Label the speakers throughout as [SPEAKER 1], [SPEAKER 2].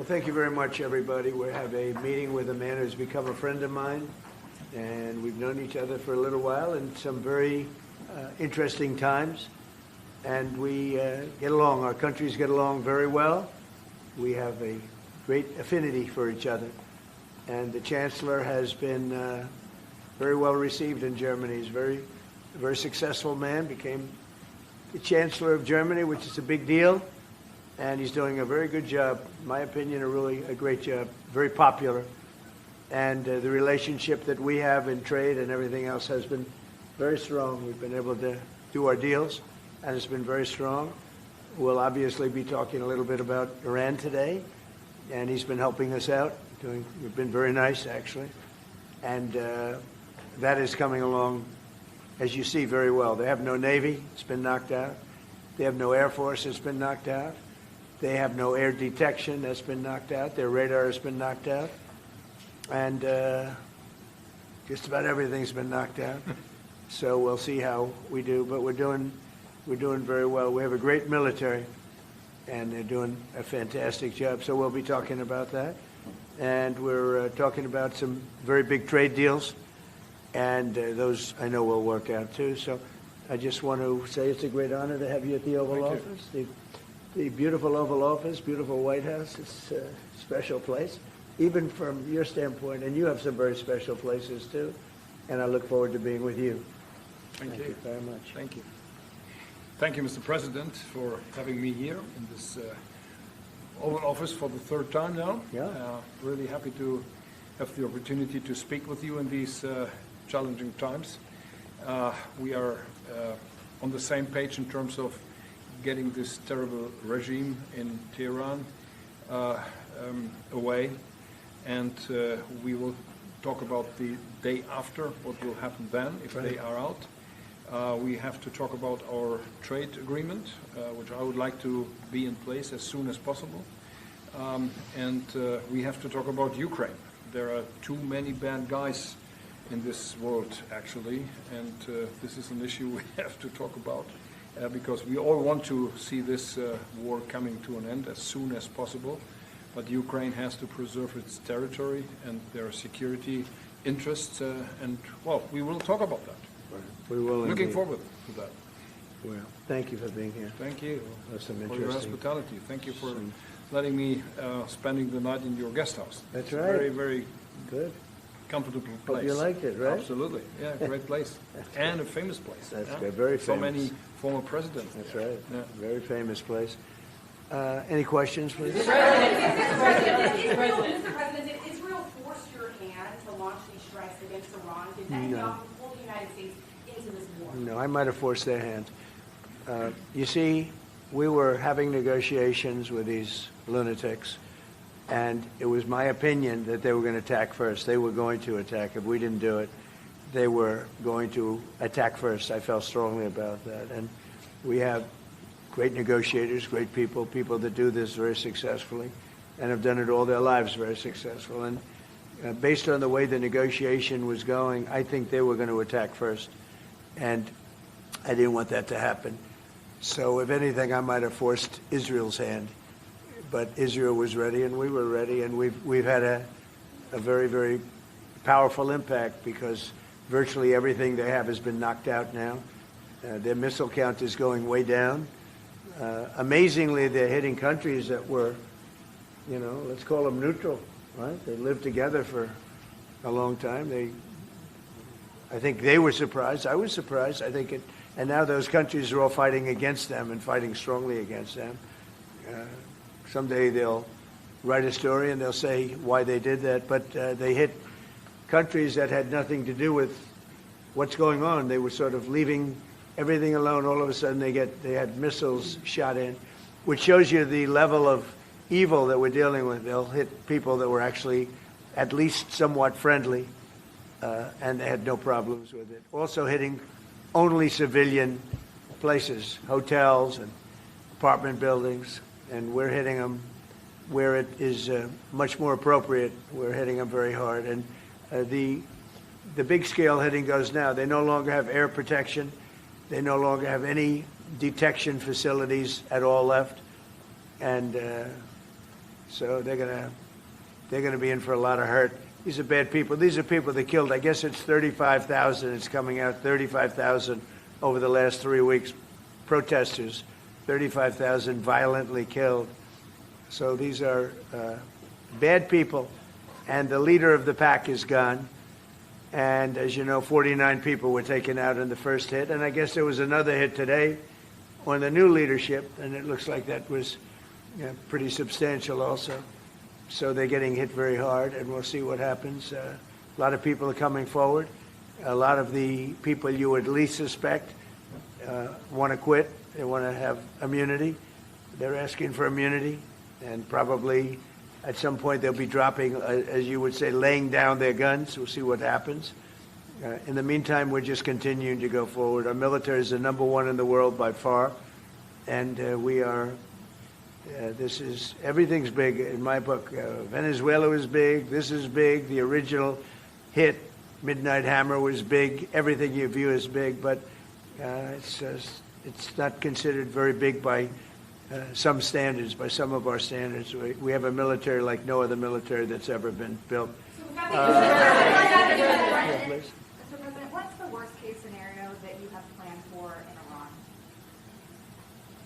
[SPEAKER 1] Well, thank you very much, everybody. We have a meeting with a man who's become a friend of mine, and we've known each other for a little while in some very interesting times, and we get along. Our countries get along very well. We have a great affinity for each other, and the Chancellor has been very well received in Germany. He's a very successful man, became the Chancellor of Germany, which is a big deal. And he's doing a very good job, in my opinion, a great job, very popular. And the relationship that we have in trade and everything else has been very strong. We've been able to do our deals, and it's been very strong. We'll obviously be talking a little bit about Iran today, and he's been helping us out. We've been very nice, actually. And that is coming along, as you see, very well. They have no Navy. It's been knocked out. They have no Air Force. It's been knocked out. They have no air detection. That's been knocked out. Their radar has been knocked out. And just about everything's been knocked out. So we'll see how we do. But we're doing very well. We have a great military, and they're doing a fantastic job. So we'll be talking about that. And we're talking about some very big trade deals. And those I know will work out, too. So I just want to say it's a great honor to have you at the Oval Office. The beautiful Oval Office, beautiful White House. It's a special place, even from your standpoint. And you have some very special places, too. And I look forward to being with you.
[SPEAKER 2] Thank you
[SPEAKER 1] very much.
[SPEAKER 2] Thank you. Thank you, Mr. President, for having me here in this Oval Office for the third time now.
[SPEAKER 1] Yeah.
[SPEAKER 2] Really happy to have the opportunity to speak with you in these challenging times. We are on the same page in terms of getting this terrible regime in Tehran away, and we will talk about the day after, what will happen then if they are out. We have to talk about our trade agreement, which I would like to be in place as soon as possible. And we have to talk about Ukraine. There are too many bad guys in this world, actually, and this is an issue we have to talk about. Because we all want to see this war coming to an end as soon as possible. But Ukraine has to preserve its territory and their security interests. And, well, we will talk about that.
[SPEAKER 1] We will.
[SPEAKER 2] Looking forward to that.
[SPEAKER 1] Well, thank you for being here.
[SPEAKER 2] Thank you
[SPEAKER 1] That's some
[SPEAKER 2] for your hospitality. Thank you for letting me spending the night in your guest house.
[SPEAKER 1] That's
[SPEAKER 2] it's
[SPEAKER 1] right.
[SPEAKER 2] Very, very
[SPEAKER 1] good.
[SPEAKER 2] Comfortable place.
[SPEAKER 1] Hope you liked it, right?
[SPEAKER 2] Absolutely. Yeah, great place. And a famous place.
[SPEAKER 1] That's good. Very famous.
[SPEAKER 2] So many former presidents.
[SPEAKER 1] That's right.
[SPEAKER 2] Yeah.
[SPEAKER 1] Very famous place. Any questions, please?
[SPEAKER 3] Mr. President, did Israel force your hand to launch these strikes against Iran? Did Netanyahu pull the United States into this war?
[SPEAKER 1] No, I might have forced their hand. You see, we were having negotiations with these lunatics, and it was my opinion that they were going to attack first. They were going to attack. If we didn't do it, they were going to attack first. I felt strongly about that. And we have great negotiators, great people that do this very successfully and have done it all their lives very successful. And based on the way the negotiation was going, I think they were going to attack first. And I didn't want that to happen. So if anything, I might have forced Israel's hand. But Israel was ready, and we were ready, and we've had a very, very powerful impact because virtually everything they have has been knocked out now. Their missile count is going way down. Amazingly, they're hitting countries that were, let's call them neutral, right? They lived together for a long time. I think they were surprised. I was surprised. I think and now those countries are all fighting against them and fighting strongly against them. Someday they'll write a story and they'll say why they did that, but they hit countries that had nothing to do with what's going on. They were sort of leaving everything alone. All of a sudden they had missiles shot in, which shows you the level of evil that we're dealing with. They'll hit people that were actually at least somewhat friendly, and they had no problems with it. Also hitting only civilian places, hotels and apartment buildings. And we're hitting them where it is much more appropriate. We're hitting them very hard. And the big scale hitting goes now. They no longer have air protection. They no longer have any detection facilities at all left. And So they're gonna be in for a lot of hurt. These are bad people. These are people that killed. I guess it's 35,000. It's coming out 35,000 over the last 3 weeks. Protesters, 35,000 violently killed. So these are bad people, and the leader of the pack is gone. And as you know, 49 people were taken out in the first hit, and I guess there was another hit today on the new leadership, and it looks like that was pretty substantial also. So they're getting hit very hard, and we'll see what happens. A lot of people are coming forward. A lot of the people you would least suspect want to quit. They want to have immunity. They're asking for immunity, and probably at some point they'll be dropping, as you would say, laying down their guns. We'll see what happens. In the meantime, we're just continuing to go forward. Our military is the #1 in the world by far, and we are. Everything's big in my book. Venezuela was big. This is big. The original hit, Midnight Hammer, was big. Everything you view is big, but it's not considered very big by some standards, by some of our standards. We have a military like no other military that's ever been built.
[SPEAKER 4] Mr. President, what's the worst-case scenario that you have planned for in Iran?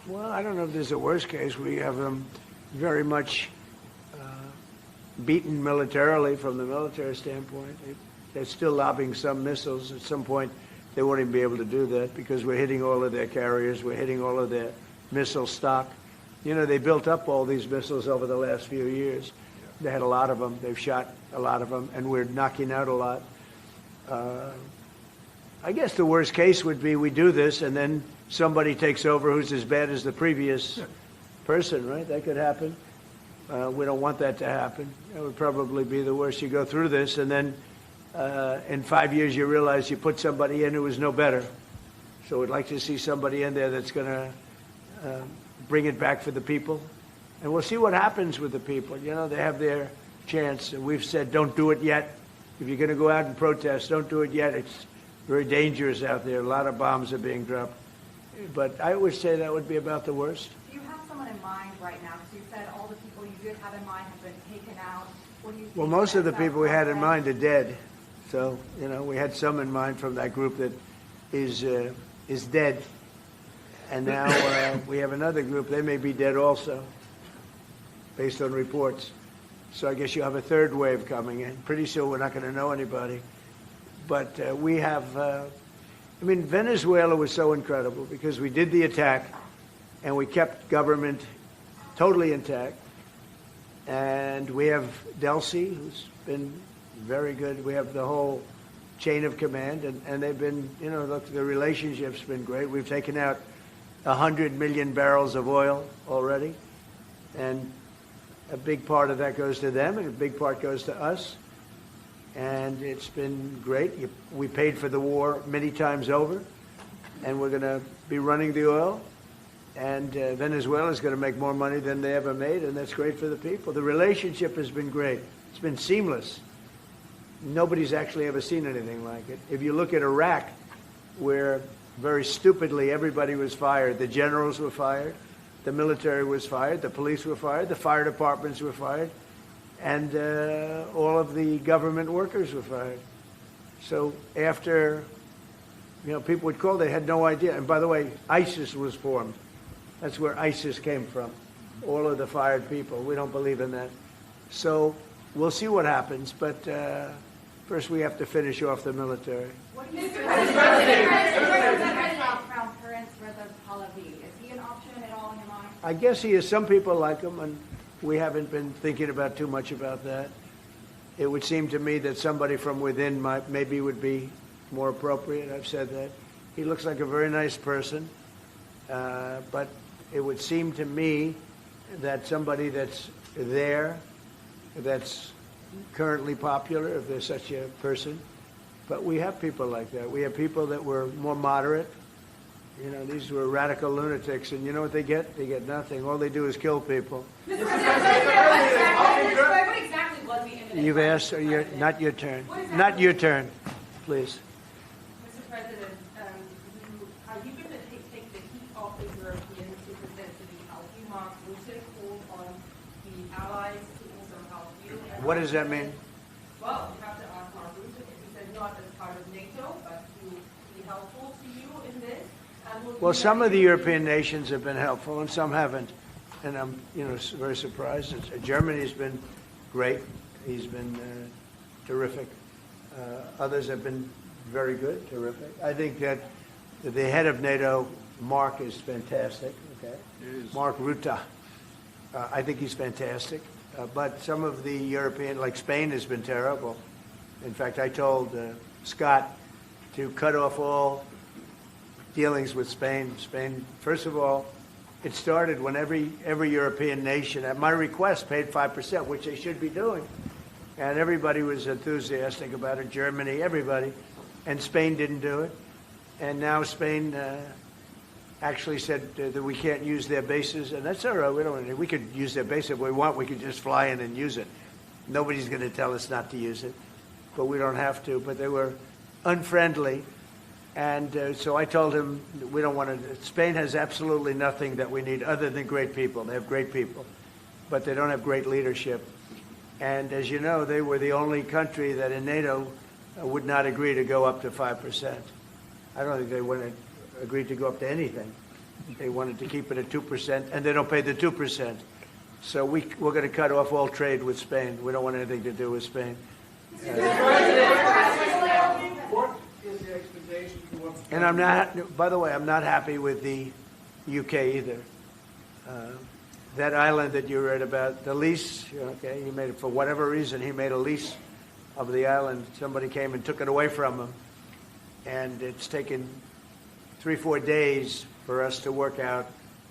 [SPEAKER 1] Well, I don't know if there's a worst case. We have them very much beaten militarily from the military standpoint. They're still lobbing some missiles. At some point, they won't even be able to do that because we're hitting all of their carriers. We're hitting all of their missile stock. You know, they built up all these missiles over the last few years. They had a lot of them. They've shot a lot of them, and we're knocking out a lot. I guess the worst case would be we do this, and then somebody takes over who's as bad as the previous person, right? That could happen. We don't want that to happen. That would probably be the worst. You go through this, and then in 5 years you realize you put somebody in who was no better. So we'd like to see somebody in there that's going to bring it back for the people. And we'll see what happens with the people. You know, they have their chance. And we've said, don't do it yet. If you're going to go out and protest, don't do it yet. It's very dangerous out there. A lot of bombs are being dropped. But I would say that would be about the worst.
[SPEAKER 4] Do you have someone in mind right now? Because you said all the people you did have in mind have been taken out. What do you think?
[SPEAKER 1] Well, most of the people we had in mind are dead. So, you know, we had some in mind from that group that is dead. And now we have another group. They may be dead also, based on reports. So I guess you have a third wave coming in. Pretty soon we're not going to know anybody. But we have, I mean, Venezuela was so incredible because we did the attack and we kept government totally intact. And we have Delcy, who's been very good. We have the whole chain of command, and they've been, you know, look, the relationship's been great. We've taken out 100 million barrels of oil already, and a big part of that goes to them, and a big part goes to us. And it's been great. We paid for the war many times over, and we're going to be running the oil. And Venezuela is going to make more money than they ever made, and that's great for the people. The relationship has been great. It's been seamless. Nobody's actually ever seen anything like it. If you look at Iraq, where very stupidly everybody was fired, the generals were fired, the military was fired, the police were fired, the fire departments were fired, and all of the government workers were fired. So after, you know, people would call, they had no idea. And by the way, ISIS was formed. That's where ISIS came from, all of the fired people. We don't believe in that. So we'll see what happens, but first we have to finish off the military.
[SPEAKER 4] What do you think? Crown Prince Reza Pahlavi, is he an option at all in your mind?
[SPEAKER 1] I guess he is. Some people like him, and we haven't been thinking about too much about that. It would seem to me that somebody from within maybe would be more appropriate. I've said that. He looks like a very nice person, but it would seem to me that somebody that's there, that's currently popular, if there's such a person. But we have people like that. We have people that were more moderate. You know, these were radical lunatics, and you know what they get? They get nothing. All they do is kill people.
[SPEAKER 3] Mr. President, what exactly was the imminent
[SPEAKER 1] You've asked, not your turn. Not your turn, please.
[SPEAKER 3] Mr. President, you've been to take the heat off the Europeans to present to the Alfie Marks, which they called on the
[SPEAKER 5] the allies to also help you.
[SPEAKER 1] What does that mean?
[SPEAKER 5] Well, you have to ask Mark Rutte if he said not as part of NATO, but to be helpful to you in this. And we'll
[SPEAKER 1] Well,
[SPEAKER 5] do
[SPEAKER 1] some
[SPEAKER 5] that
[SPEAKER 1] of the
[SPEAKER 5] in-
[SPEAKER 1] European nations have been helpful and some haven't. And I'm, very surprised. Germany's been great. He's been terrific. Others have been very good, terrific. I think that the head of NATO, Mark, is fantastic. Okay, Mark Rutte. I think he's fantastic. But some of the European, like Spain, has been terrible. In fact, I told Scott to cut off all dealings with Spain. Spain, first of all, it started when every European nation, at my request, paid 5%, which they should be doing. And everybody was enthusiastic about it, Germany, everybody. And Spain didn't do it. And now Spain actually said that we can't use their bases, and that's all right. We could use their base if we want. We could just fly in and use it. Nobody's going to tell us not to use it, but we don't have to. But they were unfriendly. And so I told him, we don't want to. Spain has absolutely nothing that we need other than great people. They have great people, but they don't have great leadership. And as you know, they were the only country that in NATO would not agree to go up to 5%. I don't think they agreed to go up to anything. They wanted to keep it at 2%, and they don't pay the 2%. So we're going to cut off all trade with Spain. We don't want anything to do with Spain.
[SPEAKER 6] What is the expectation towards...
[SPEAKER 1] And I'm not, by the way, I'm not happy with the UK either. That island that you read about, the lease, okay, he made it, for whatever reason, he made a lease of the island. Somebody came and took it away from him. And it's taken 3-4 days for us to work out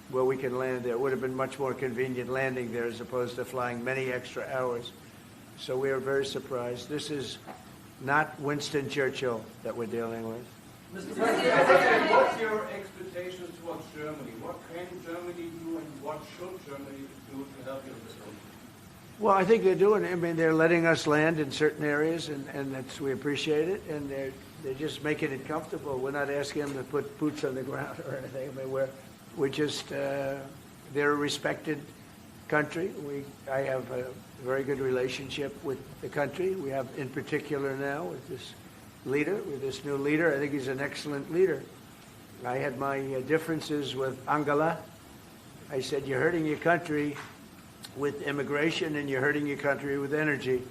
[SPEAKER 1] where we can land there. It would have been much more convenient landing there as opposed to flying many extra hours. So we are very surprised. This is not Winston Churchill that we're dealing with.
[SPEAKER 6] Mr. President, what's your expectations towards Germany? What can Germany do and what should Germany do to help you in this country?
[SPEAKER 1] Well, I think they're doing it. I mean, they're letting us land in certain areas, and we appreciate it. And they're just making it comfortable. We're not asking them to put boots on the ground or anything. I mean, we're just they're a respected country. I have a very good relationship with the country. We have, in particular now, with this leader, with this new leader. I think he's an excellent leader. I had my differences with Angela. I said, you're hurting your country with immigration and you're hurting your country with energy.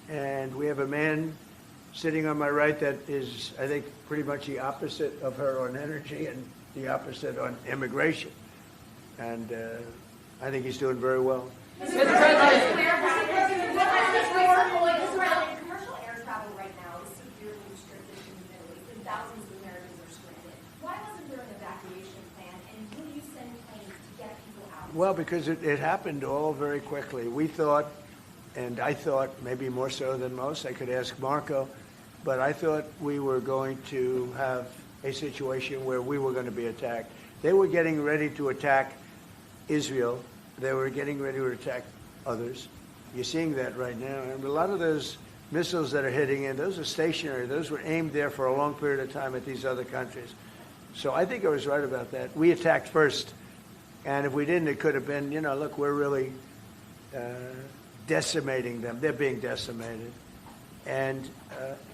[SPEAKER 1] And we have a man sitting on my right that is, I think, pretty much the opposite of her on energy and the opposite on immigration. And I think he's doing very well.
[SPEAKER 3] Commercial air travel right now is severely restricted in the Middle East, and thousands of Americans are stranded. Why wasn't there an evacuation plan, and will you send planes to get people out?
[SPEAKER 1] Well, because it happened all very quickly. We thought, and I thought maybe more so than most, I could ask Marco, but I thought we were going to have a situation where we were going to be attacked. They were getting ready to attack Israel. They were getting ready to attack others. You're seeing that right now. And a lot of those missiles that are hitting in, those are stationary. Those were aimed there for a long period of time at these other countries. So I think I was right about that. We attacked first. And if we didn't, it could have been, look, we're really decimating them. They're being decimated. And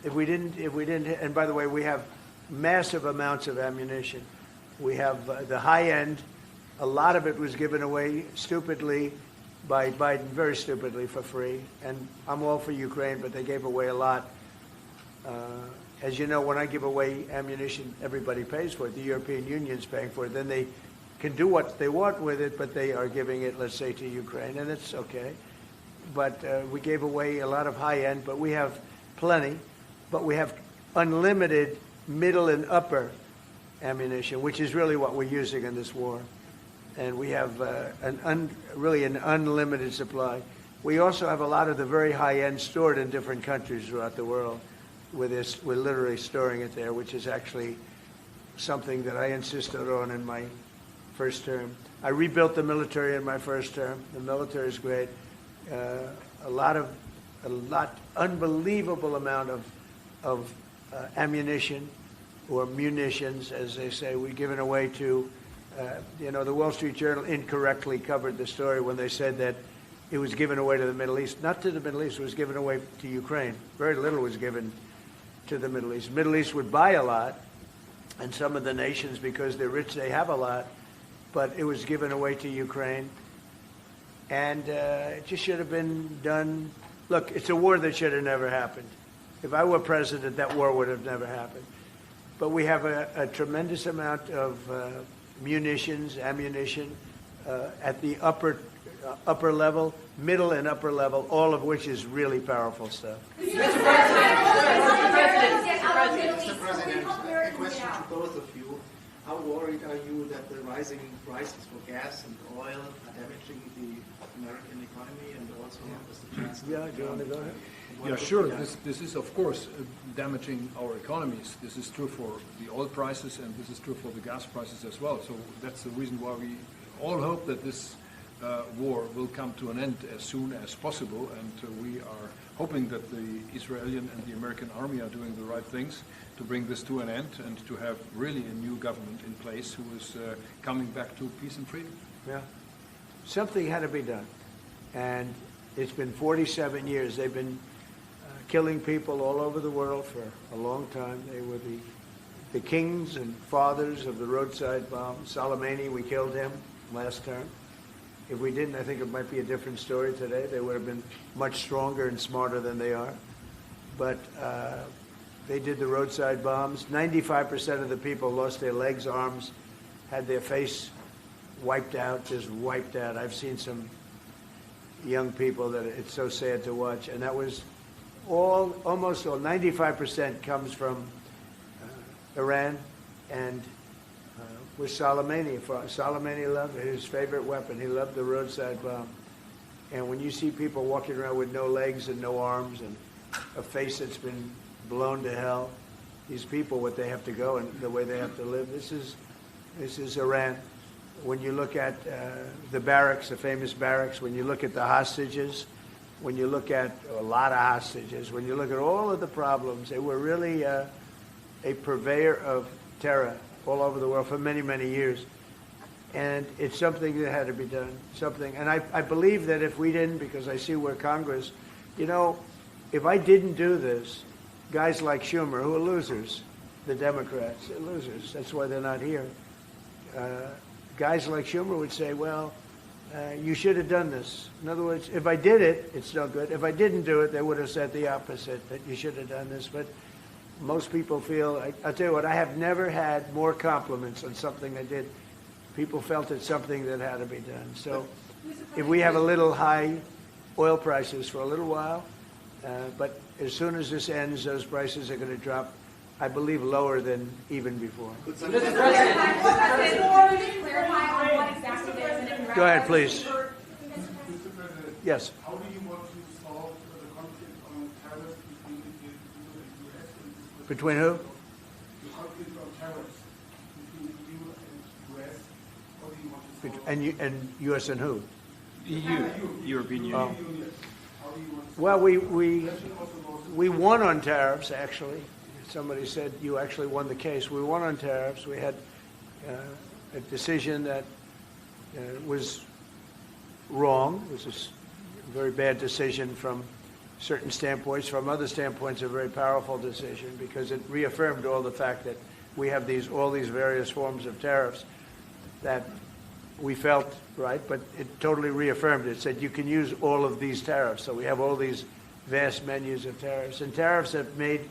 [SPEAKER 1] if we didn't, and by the way, we have massive amounts of ammunition. We have the high end. A lot of it was given away stupidly by Biden, very stupidly, for free. And I'm all for Ukraine, but they gave away a lot. As you know, when I give away ammunition, everybody pays for it. The European Union's paying for it. Then they can do what they want with it, but they are giving it, let's say, to Ukraine, and it's okay. But we gave away a lot of high end, but we have plenty. But we have unlimited middle and upper ammunition, which is really what we're using in this war. And we have really an unlimited supply. We also have a lot of the very high end stored in different countries throughout the world. We're literally storing it there, which is actually something that I insisted on in my first term. I rebuilt the military in my first term. The military is great. Unbelievable amount of ammunition, or munitions, as they say, we've given away to. The Wall Street Journal incorrectly covered the story when they said that it was given away to the Middle East. Not to the Middle East, it was given away to Ukraine. Very little was given to the Middle East. The Middle East would buy a lot, and some of the nations, because they're rich, they have a lot, but it was given away to Ukraine. And it just should have been done. Look, it's a war that should have never happened. If I were president, that war would have never happened. But we have a tremendous amount of munitions, ammunition, at the upper level, middle and upper level, all of which is really powerful stuff.
[SPEAKER 7] Mr. President, a question to both of you. How worried are you that the rising prices for gas and oil are damaging the American economy and also Mr. Chancellor?
[SPEAKER 1] Yeah, do you want to go ahead?
[SPEAKER 2] Yeah, sure. This is, of course, damaging our economies. This is true for the oil prices, and this is true for the gas prices as well. So that's the reason why we all hope that this war will come to an end as soon as possible, and we are hoping that the Israeli and the American army are doing the right things to bring this to an end and to have really a new government in place who is coming back to peace and freedom.
[SPEAKER 1] Yeah. Something had to be done. And it's been 47 years. They've been killing people all over the world for a long time. They were the kings and fathers of the roadside bomb. Soleimani, we killed him last term. If we didn't, I think it might be a different story today. They would have been much stronger and smarter than they are. But they did the roadside bombs. 95% of the people lost their legs, arms, had their face wiped out, just wiped out. I've seen some young people that it's so sad to watch. And that was almost all, 95% comes from Iran and with Soleimani. Soleimani loved his favorite weapon. He loved the roadside bomb. And when you see people walking around with no legs and no arms and a face that's been blown to hell, these people, what they have to go and the way they have to live, this is Iran. When you look at the barracks, the famous barracks, when you look at the hostages, when you look at a lot of hostages, when you look at all of the problems, they were really a purveyor of terror all over the world for many, many years. And it's something that had to be done, something. And I believe that if we didn't, because I see where Congress, you know, if I didn't do this, guys like Schumer, who are losers, the Democrats, they're losers. That's why they're not here. Guys like Schumer would say, well, you should have done this. In other words, if I did it, it's no good. If I didn't do it, they would have said the opposite, that you should have done this. But most people feel, I'll tell you what, I have never had more compliments on something I did. People felt it's something that had to be done. So if we have a little high oil prices for a little while, but as soon as this ends, those prices are going to drop, I believe, lower than even before. Go ahead, please.
[SPEAKER 6] Mr. President.
[SPEAKER 1] Yes.
[SPEAKER 6] How do you want to solve the conflict on tariffs between the EU and the US? And
[SPEAKER 1] Between who?
[SPEAKER 6] the conflict on tariffs between the EU and the US. How do you want to solve
[SPEAKER 1] And U.S. and who?
[SPEAKER 2] EU, European Union.
[SPEAKER 6] How do you want to
[SPEAKER 1] Well, we won on tariffs, actually. Somebody said you actually won the case. We won on tariffs. We had a decision that was wrong. It was a very bad decision from certain standpoints. From other standpoints, a very powerful decision because it reaffirmed all the fact that we have all these various forms of tariffs that we felt right, but it totally reaffirmed. It said you can use all of these tariffs. So we have all these vast menus of tariffs. And tariffs have made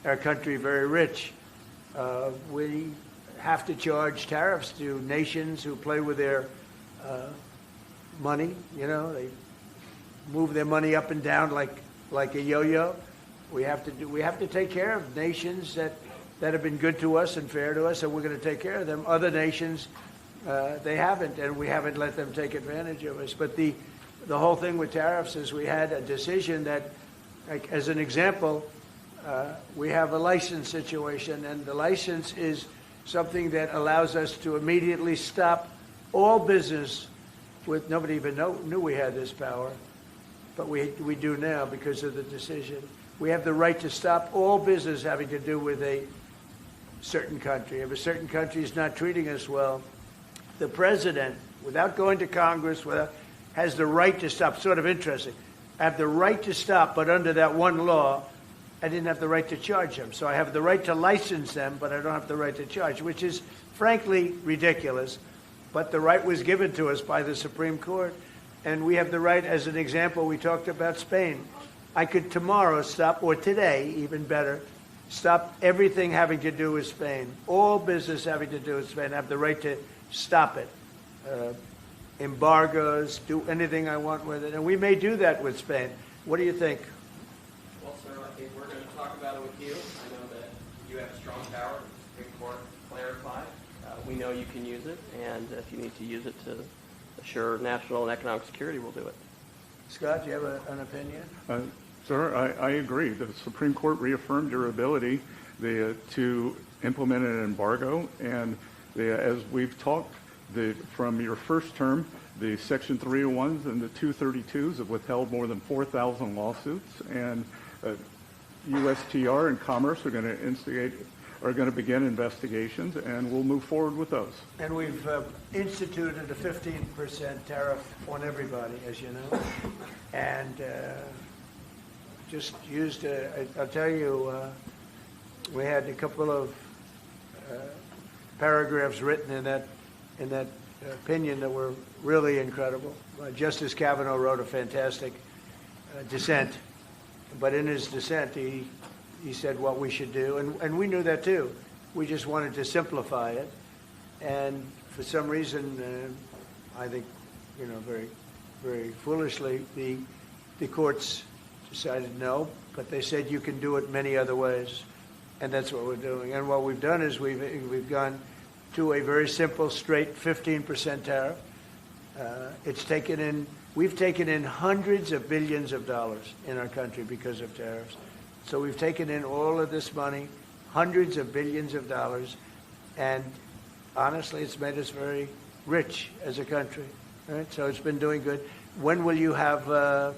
[SPEAKER 1] our country very rich. We have to charge tariffs to nations who play with their money. You know, they move their money up and down like a yo-yo. We have to take care of nations that have been good to us and fair to us, and we're going to take care of them. Other nations, they haven't, and we haven't let them take advantage of us. But the whole thing with tariffs is we had a decision that, like, as an example, we have a license situation, and the license is something that allows us to immediately stop all business with, nobody even knew we had this power, but we do now because of the decision. We have the right to stop all business having to do with a certain country. If a certain country is not treating us well, the president, without going to Congress, has the right to stop. Sort of interesting. I have the right to stop, but under that one law, I didn't have the right to charge them. So I have the right to license them, but I don't have the right to charge, which is frankly ridiculous. But the right was given to us by the Supreme Court. And we have the right, as an example, we talked about Spain. I could tomorrow stop, or today, even better, stop everything having to do with Spain. All business having to do with Spain. I have the right to stop it. Embargoes, do anything I want with it. And we may do that with Spain. What do you think?
[SPEAKER 8] Well, sir, I think we're going to talk about it with you. I know that you have strong power. The Supreme Court clarified. We know you can use it, and if you need to use it to assure national and economic security, we'll do it.
[SPEAKER 1] Scott, do you have an opinion?
[SPEAKER 9] Sir, I agree. The Supreme Court reaffirmed your ability to implement an embargo, and as we've talked, from your first term, the Section 301s and the 232s have withheld more than 4,000 lawsuits, and USTR and Commerce are going to begin investigations, and we'll move forward with those.
[SPEAKER 1] And we've instituted a 15% tariff on everybody, as you know, and just used. I'll tell you, we had a couple of paragraphs written in that opinion that were really incredible. Justice Kavanaugh wrote a fantastic dissent, but in his dissent, he said what we should do, and we knew that too. We just wanted to simplify it, and for some reason, I think, very, very foolishly, the courts decided no, but they said you can do it many other ways, and that's what we're doing. And what we've done is we've gone to a very simple, straight 15% tariff. We've taken in hundreds of billions of dollars in our country because of tariffs. So we've taken in all of this money, hundreds of billions of dollars, and honestly, it's made us very rich as a country. Right? So it's been doing good. When will you have the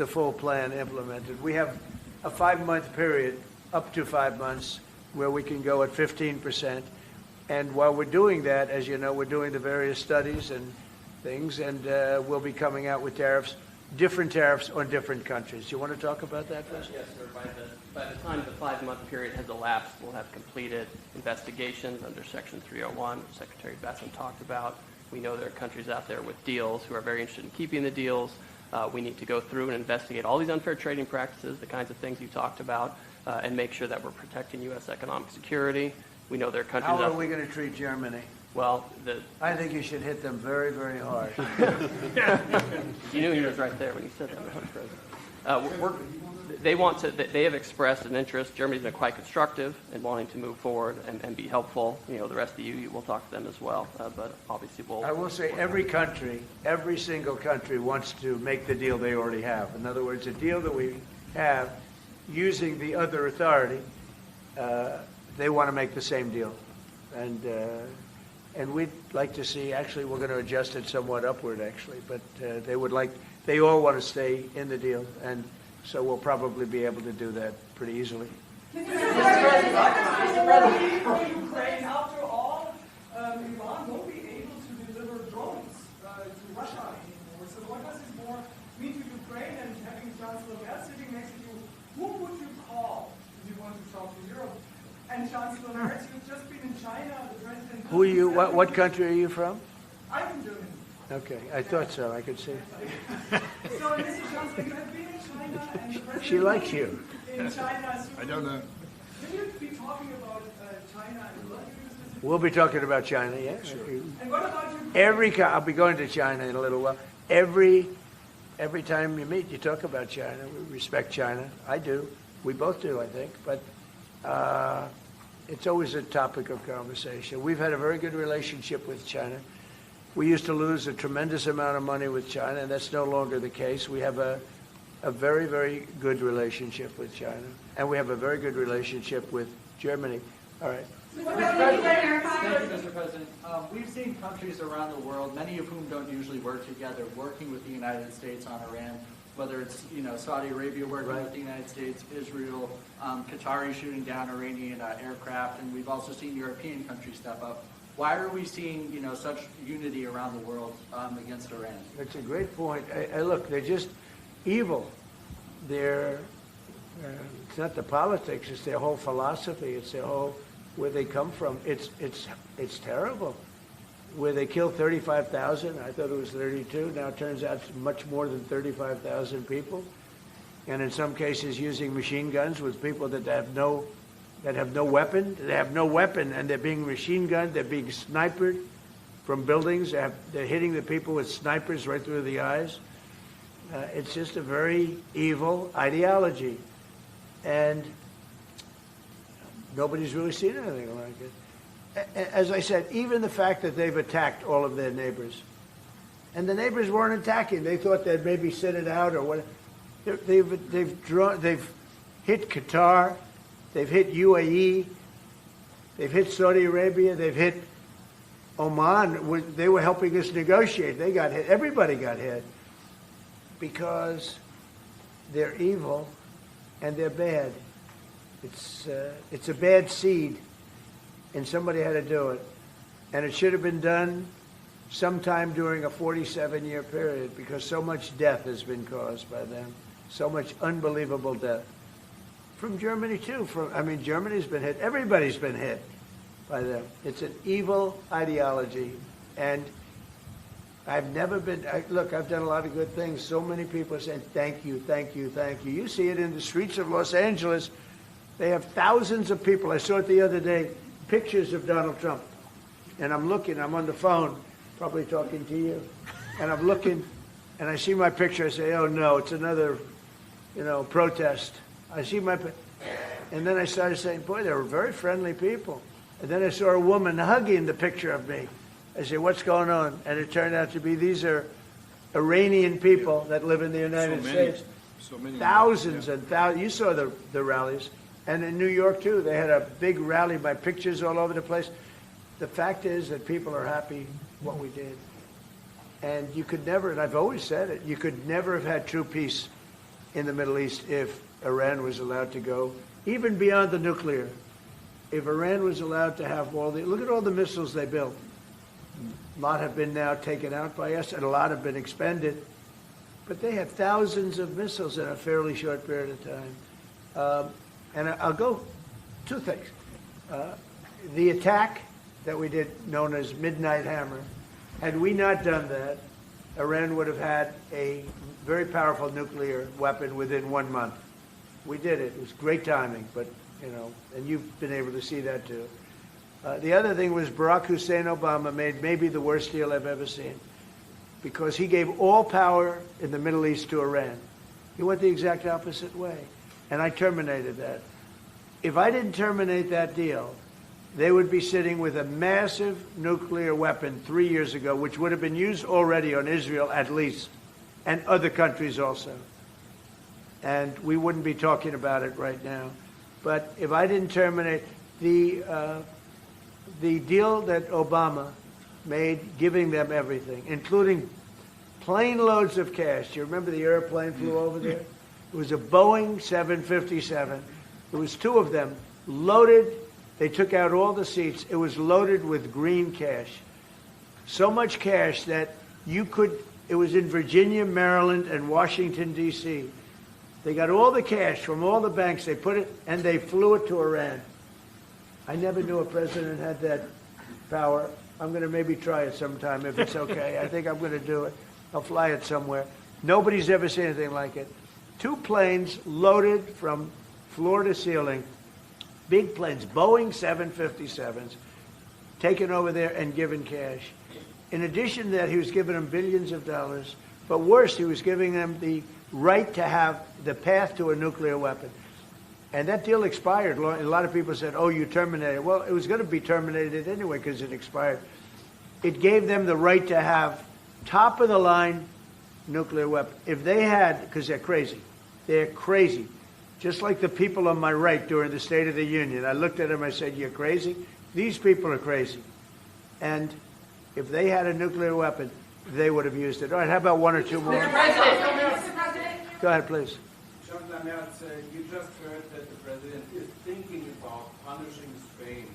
[SPEAKER 1] full plan implemented? We have a 5-month period, up to 5 months, where we can go at 15%. And while we're doing that, as you know, we're doing the various studies and things, and we'll be coming out with different tariffs on different countries. You want to talk about that first?
[SPEAKER 8] Yes, sir. By the time the 5-month period has elapsed, we'll have completed investigations under Section 301, which Secretary Bessent talked about. We know there are countries out there with deals who are very interested in keeping the deals. We need to go through and investigate all these unfair trading practices, the kinds of things you talked about, and make sure that we're protecting U.S. economic security. We know there are countries
[SPEAKER 1] How are we going to treat Germany?
[SPEAKER 8] Well,
[SPEAKER 1] I think you should hit them very, very hard.
[SPEAKER 8] You knew he was right there when you said that, Mr. President. They have expressed an interest. Germany's been quite constructive in wanting to move forward and be helpful. The rest of you will talk to them as well. But obviously
[SPEAKER 1] I will say every single country wants to make the deal they already have. In other words, a deal that we have using the other authority, they want to make the same deal. And we'd like to see, actually, we're going to adjust it somewhat upward, actually, but they all want to stay in the deal, and so we'll probably be able to do that pretty easily.
[SPEAKER 5] Mr. President, Ukraine, after all, Iran won't be able to deliver drones to Russia anymore. So what does this more mean to Ukraine? And having Chancellor Merz sitting next to you, who would you call if you want to talk to Europe? And Chancellor Merz, you've just been in China, the president...
[SPEAKER 1] Who are you? What country are you from?
[SPEAKER 5] I'm from Germany.
[SPEAKER 1] Okay, I thought so. I could see.
[SPEAKER 5] So, Mr. Chancellor, you have been in China, and the president...
[SPEAKER 1] She likes you.
[SPEAKER 5] In China, so
[SPEAKER 2] I don't know.
[SPEAKER 5] will you be talking about China and what you specifically...
[SPEAKER 1] We'll be talking about China, yeah.
[SPEAKER 5] Sure. And what about you?
[SPEAKER 1] I'll be going to China in a little while. Every time you meet, you talk about China. We respect China. I do. We both do, I think. But it's always a topic of conversation. We've had a very good relationship with China. We used to lose a tremendous amount of money with China, and that's no longer the case. We have a very, very good relationship with China, and we have a very good relationship with Germany. All right.
[SPEAKER 7] Thank you, Mr. President. We've seen countries around the world, many of whom don't usually work together, working with the United States on Iran, whether it's Saudi Arabia working with the United States, Israel, Qatari shooting down Iranian aircraft, and we've also seen European countries step up. Why are we seeing, such unity around the world against Iran?
[SPEAKER 1] That's a great point. Look, they're just evil. They're, it's not the politics, it's their whole philosophy, it's their whole, where they come from. It's terrible. Where they killed 35,000, I thought it was 32, now it turns out it's much more than 35,000 people. And in some cases using machine guns with people that have no weapon. They have no weapon, and they're being machine gunned, they're being sniped from buildings, they're hitting the people with snipers right through the eyes. It's just a very evil ideology. And nobody's really seen anything like it. As I said, even the fact that they've attacked all of their neighbors, and the neighbors weren't attacking, they thought they'd maybe sit it out or whatever. They've hit Qatar, they've hit UAE, they've hit Saudi Arabia, they've hit Oman. They were helping us negotiate. They got hit. Everybody got hit because they're evil and they're bad. It's a bad seed, and somebody had to do it. And it should have been done sometime during a 47-year period because so much death has been caused by them, so much unbelievable death. From Germany, too. Germany's been hit. Everybody's been hit by them. It's an evil ideology. And I've never been, look, I've done a lot of good things. So many people are saying, thank you, thank you, thank you. You see it in the streets of Los Angeles. They have thousands of people. I saw it the other day, pictures of Donald Trump. And I'm looking, I'm on the phone, probably talking to you. And I'm looking, and I see my picture. I say, oh, no, it's another, protest. I see and then I started saying, boy, they were very friendly people. And then I saw a woman hugging the picture of me. I said, what's going on? And it turned out to be these are Iranian people that live in the United States.
[SPEAKER 2] So many.
[SPEAKER 1] Thousands and thousands. You saw the rallies. And in New York, too, they had a big rally by pictures all over the place. The fact is that people are happy what we did. And you could never, and I've always said it, you could never have had true peace in the Middle East if Iran was allowed to go, even beyond the nuclear. If Iran was allowed to have look at all the missiles they built. A lot have been now taken out by us, and a lot have been expended. But they had thousands of missiles in a fairly short period of time. And I'll go two things. The attack that we did, known as Midnight Hammer, had we not done that, Iran would have had a very powerful nuclear weapon within 1 month. We did it. It was great timing, but, and you've been able to see that too. The other thing was Barack Hussein Obama made maybe the worst deal I've ever seen because he gave all power in the Middle East to Iran. He went the exact opposite way, and I terminated that. If I didn't terminate that deal, they would be sitting with a massive nuclear weapon 3 years ago, which would have been used already on Israel at least, and other countries also. And we wouldn't be talking about it right now. But if I didn't terminate the deal that Obama made, giving them everything, including plane loads of cash. Do you remember the airplane flew over there? It was a Boeing 757. There was two of them, loaded. They took out all the seats. It was loaded with green cash. So much cash that it was in Virginia, Maryland, and Washington, D.C. They got all the cash from all the banks. They put it, and they flew it to Iran. I never knew a president had that power. I'm going to maybe try it sometime if it's okay. I think I'm going to do it. I'll fly it somewhere. Nobody's ever seen anything like it. 2 planes loaded from floor to ceiling, big planes, Boeing 757s, taken over there and given cash. In addition to that, he was giving them billions of dollars. But worse, he was giving them the right to have the path to a nuclear weapon. And that deal expired. A lot of people said, oh, you terminated it. Well, it was going to be terminated anyway because it expired. It gave them the right to have top-of-the-line nuclear weapon. If they had, because they're crazy, just like the people on my right during the State of the Union. I looked at them, I said, you're crazy? These people are crazy. And if they had a nuclear weapon, they would have used it. All right, how about 1 or 2 more?
[SPEAKER 3] Mr. President.
[SPEAKER 1] Go ahead, please.
[SPEAKER 6] Chancellor Merz, you just heard that the president is thinking about punishing Spain.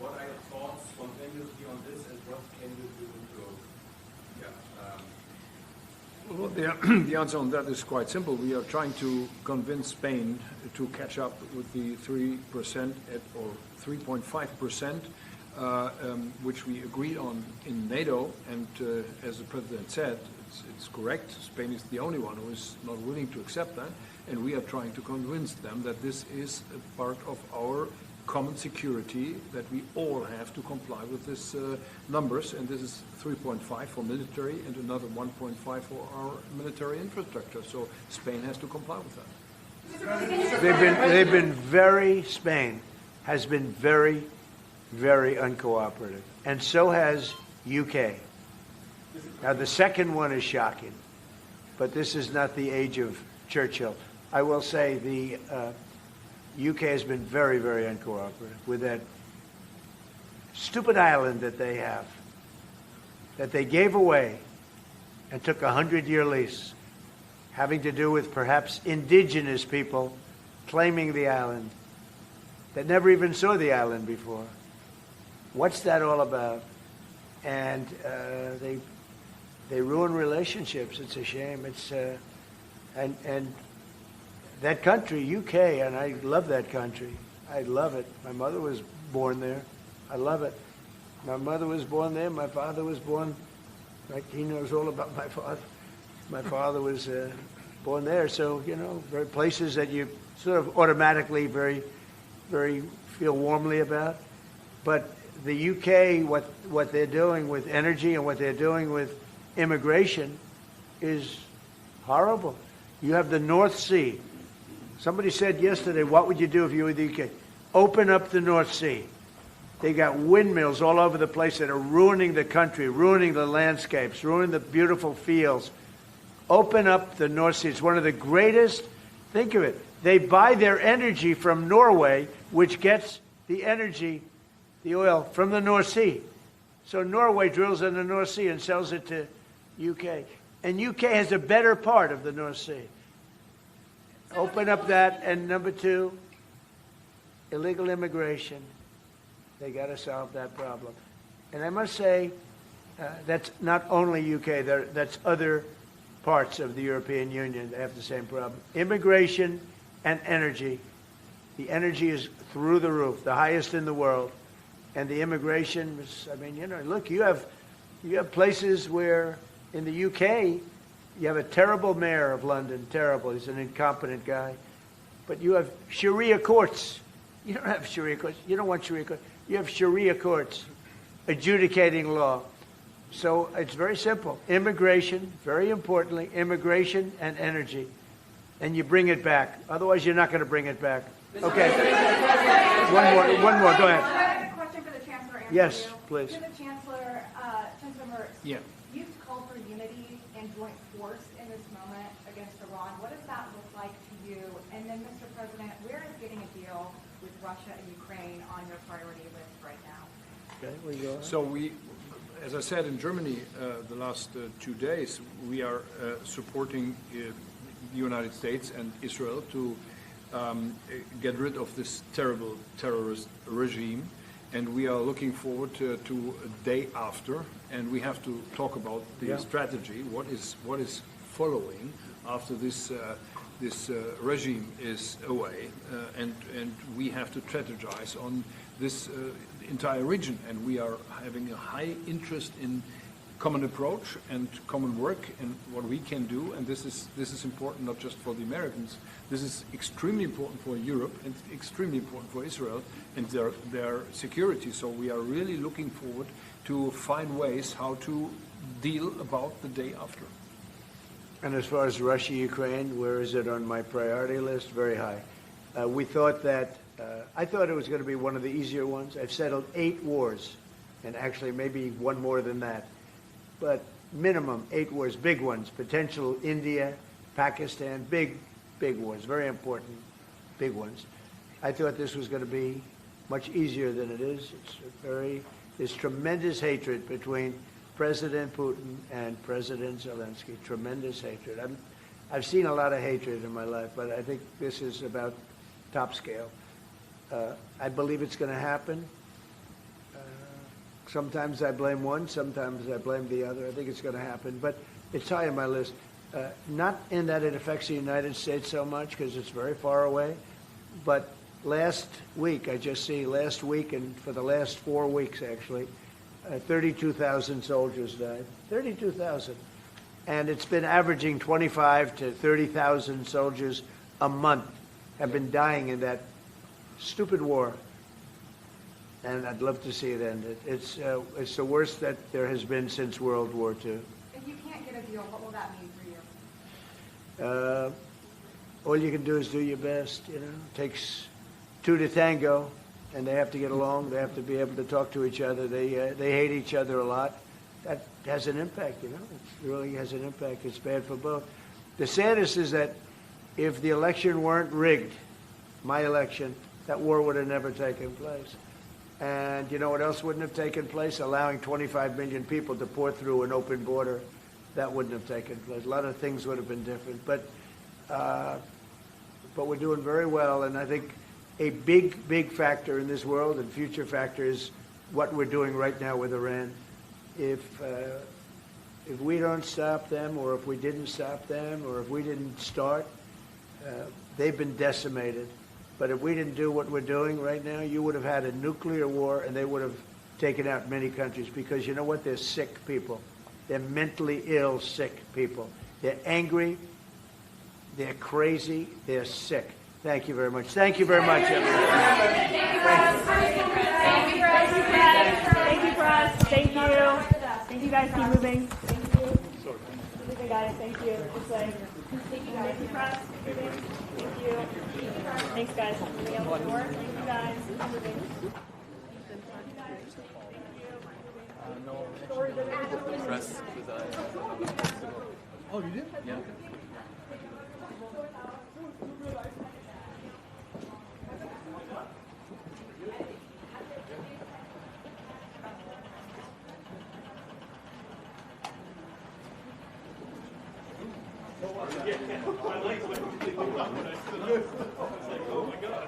[SPEAKER 6] what are your thoughts spontaneously on this, and what can you do to,
[SPEAKER 2] Well, the answer on that is quite simple. We are trying to convince Spain to catch up with the 3% or 3.5%, which we agreed on in NATO. And as the President said, it's correct. Spain is the only one who is not willing to accept that. And we are trying to convince them that this is a part of our common security, that we all have to comply with these numbers, and this is 3.5 for military and another 1.5 for our military infrastructure. So Spain has to comply with that.
[SPEAKER 1] Spain has been very, very uncooperative, and so has UK. Now the second one is shocking, but this is not the age of Churchill. I will say the UK has been very, very uncooperative with that stupid island that they have, that they gave away and took a 100-year lease, having to do with perhaps indigenous people claiming the island that never even saw the island before. What's that all about? And they ruin relationships. It's a shame. It's and that country, UK, and I love that country. I love it. My mother was born there. I love it. My mother was born there. My father was born. Like he knows all about my father. My father was born there. So very places that you sort of automatically very feel warmly about. But the UK, what they're doing with energy and what they're doing with immigration is horrible. You have the North Sea. Somebody said yesterday, what would you do if you were the UK? Open up the North Sea. They got windmills all over the place that are ruining the country, ruining the landscapes, ruining the beautiful fields. Open up the North Sea. It's one of the greatest. Think of it. They buy their energy from Norway, which gets the energy, the oil, from the North Sea. So Norway drills in the North Sea and sells it to UK. And UK has a better part of the North Sea. Open up that. And number two, illegal immigration. They got to solve that problem. And I must say, that's not only UK. That's other parts of the European Union that have the same problem. Immigration and energy. The energy is through the roof, the highest in the world. And the immigration is, look, you have places where in the UK, you have a terrible mayor of London, terrible. He's an incompetent guy. But you have Sharia courts. You don't have Sharia courts. You don't want Sharia courts. You have Sharia courts adjudicating law. So it's very simple. Immigration, very importantly, immigration and energy. And you bring it back. Otherwise, you're not going to bring it back. Okay. One more. Go ahead.
[SPEAKER 4] I have a question for the Chancellor.
[SPEAKER 1] Yes, please.
[SPEAKER 4] To the Chancellor, Chancellor Merz.
[SPEAKER 2] Yeah.
[SPEAKER 4] You've called for unity and joint force in this moment against Iran. What does that look like to you? And then, Mr. President, where is getting a deal with Russia and Ukraine on your priority list right now?
[SPEAKER 1] Okay, we go.
[SPEAKER 2] So we, as I said, in Germany the last 2 days, we are supporting the United States and Israel to get rid of this terrible terrorist regime. And we are looking forward to a day after, and we have to talk about the strategy. What is following after this regime is away, and we have to strategize on this entire region. And we are having a high interest in common approach and common work and what we can do. And this is important not just for the Americans. This is extremely important for Europe and extremely important for Israel and their security. So we are really looking forward to find ways how to deal about the day after.
[SPEAKER 1] And as far as Russia, Ukraine, where is it on my priority list? Very high. We thought that, I thought it was going to be one of the easier ones. I've settled 8 wars, and actually maybe one more than that. But minimum 8 wars, big ones, potential India, Pakistan, big wars, very important, big ones. I thought this was going to be much easier than it is. There's tremendous hatred between President Putin and President Zelensky, tremendous hatred. I've seen a lot of hatred in my life, but I think this is about top scale. I believe it's going to happen. Sometimes I blame one, sometimes I blame the other. I think it's going to happen, but it's high on my list. Not in that it affects the United States so much, because it's very far away, but last week, last week and for the last 4 weeks, actually, 32,000 soldiers died. 32,000. And it's been averaging 25 to 30,000 soldiers a month have been dying in that stupid war. And I'd love to see it ended. It's the worst that there has been since World War II.
[SPEAKER 4] If you can't get a deal, what will that mean for you?
[SPEAKER 1] All you can do is do your best, you know. It takes two to tango, and they have to get along. They have to be able to talk to each other. They hate each other a lot. That has an impact, you know. It really has an impact. It's bad for both. The saddest is that if the election weren't rigged, my election, that war would have never taken place. And you know what else wouldn't have taken place? Allowing 25 million people to pour through an open border. That wouldn't have taken place. A lot of things would have been different. But we're doing very well, and I think a big factor in this world and future factor is what we're doing right now with Iran. If we don't stop them, or if we didn't stop them, or if we didn't start, they've been decimated. But if we didn't do what we're doing right now, you would have had a nuclear war, and they would have taken out many countries, because you know what? They're sick people. They're mentally ill, sick people. They're angry. They're crazy. They're sick. Thank you very much. Thank you very much, everyone.
[SPEAKER 10] Thank you, Press. Thank you, Press. Thank you, Press. Thank you. Thank you, guys. Keep moving. Thank you. Okay, guys. Thank you. Just like, thank you, guys. Thank you, Press. Thank you. Thanks, guys. Moving out the door. Thank you, guys. Keep moving.
[SPEAKER 8] Press with
[SPEAKER 11] Oh, you did?
[SPEAKER 8] yeah.
[SPEAKER 11] I like when I stood up when I was like, oh my God.